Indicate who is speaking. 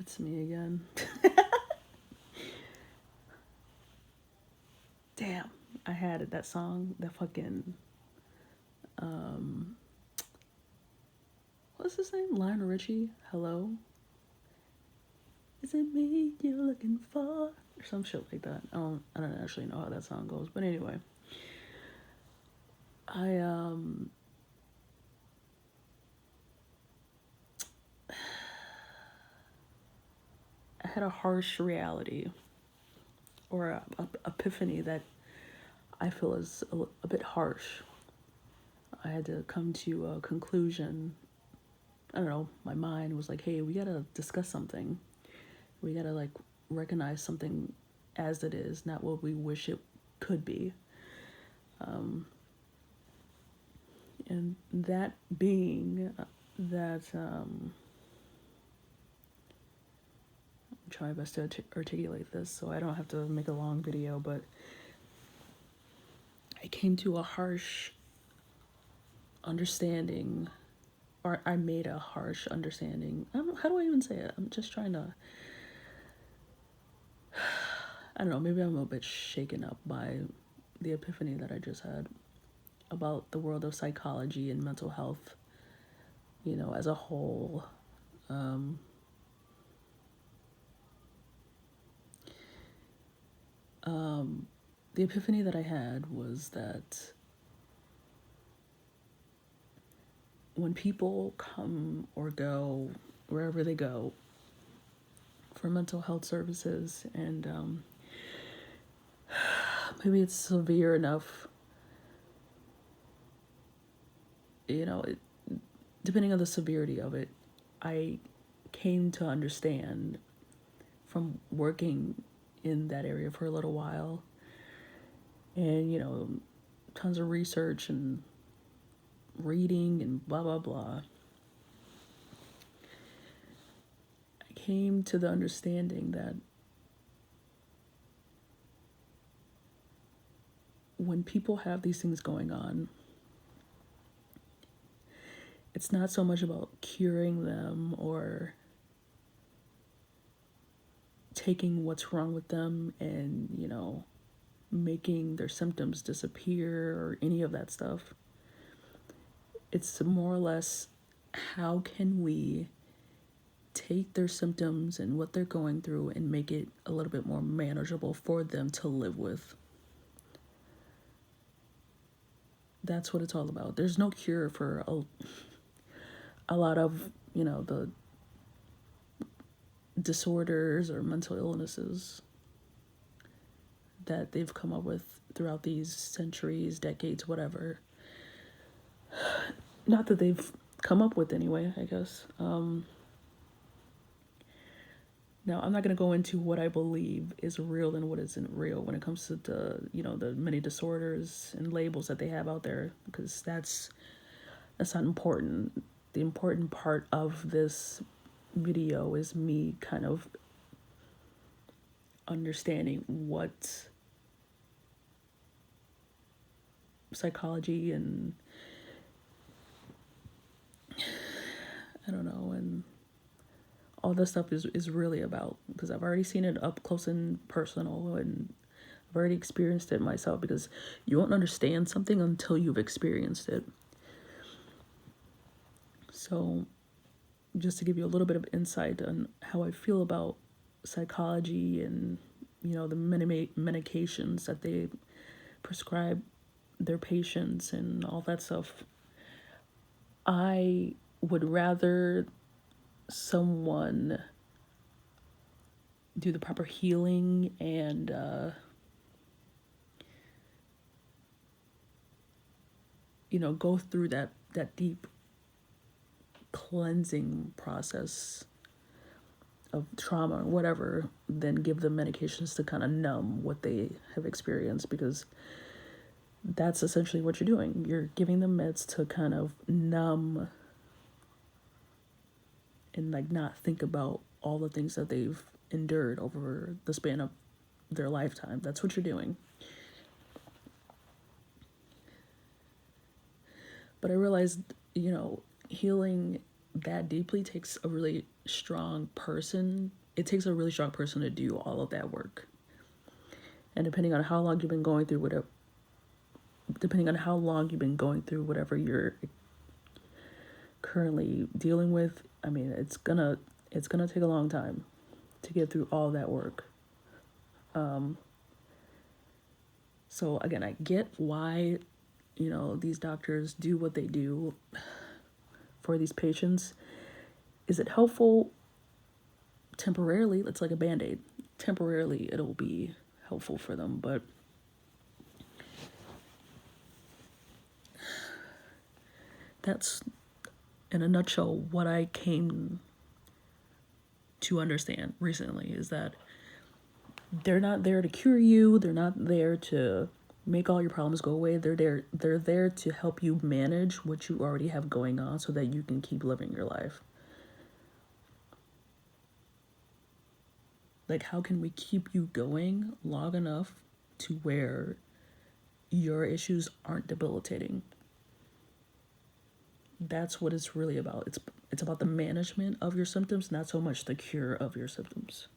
Speaker 1: It's me again. Damn, I had it. That song, that fucking what's his name? Lionel Richie. Hello, is it me you're looking for? Or some shit like that. I don't actually know how that song goes, but anyway, I I had a harsh reality or a epiphany that I feel is a bit harsh. I had to come to a conclusion. I don't know. My mind was like, "Hey, we gotta discuss something. We gotta like recognize something as it is, not what we wish it could be." And that being that I'm trying my best to articulate this so I don't have to make a long video, but I came to a harsh understanding, or I made a harsh understanding. How do I even say it? I'm just trying to, I don't know, maybe I'm a bit shaken up by the epiphany that I just had about the world of psychology and mental health, as a whole. The epiphany that I had was that when people come or go, wherever they go, for mental health services, and maybe it's severe enough, it, depending on the severity of it, I came to understand from working in that area for a little while and, tons of research and reading and blah, blah, blah. I came to the understanding that when people have these things going on, it's not so much about curing them or taking what's wrong with them and, making their symptoms disappear or any of that stuff. It's more or less, how can we take their symptoms and what they're going through and make it a little bit more manageable for them to live with? That's what it's all about. There's no cure for a lot of, the disorders or mental illnesses that they've come up with throughout these centuries, decades, whatever. Not that they've come up with anyway, I guess. Now, I'm not going to go into what I believe is real and what isn't real when it comes to the many disorders and labels that they have out there, because that's not important. The important part of this video is me kind of understanding what psychology and I don't know, and all this stuff is really about, because I've already seen it up close and personal, and I've already experienced it myself, because you won't understand something until you've experienced it. So just to give you a little bit of insight on how I feel about psychology and, the medications that they prescribe their patients and all that stuff, I would rather someone do the proper healing and go through that deep cleansing process of trauma or whatever, than give them medications to kind of numb what they have experienced, because that's essentially what you're doing. You're giving them meds to kind of numb and like not think about all the things that they've endured over the span of their lifetime. That's what you're doing. But I realized, healing that deeply takes a really strong person. It takes a really strong person to do all of that work. And depending on how long you've been going through whatever you're currently dealing with, I mean, it's gonna take a long time to get through all that work. So again, I get why, these doctors do what they do for these patients. Is it helpful? Temporarily, it's like a band-aid. Temporarily, it'll be helpful for them, but that's, in a nutshell, what I came to understand recently, is that they're not there to cure you. They're not there to make all your problems go away. They're there to help you manage what you already have going on so that you can keep living your life. Like, how can we keep you going long enough to where your issues aren't debilitating? That's what it's really about. It's about the management of your symptoms, not so much the cure of your symptoms.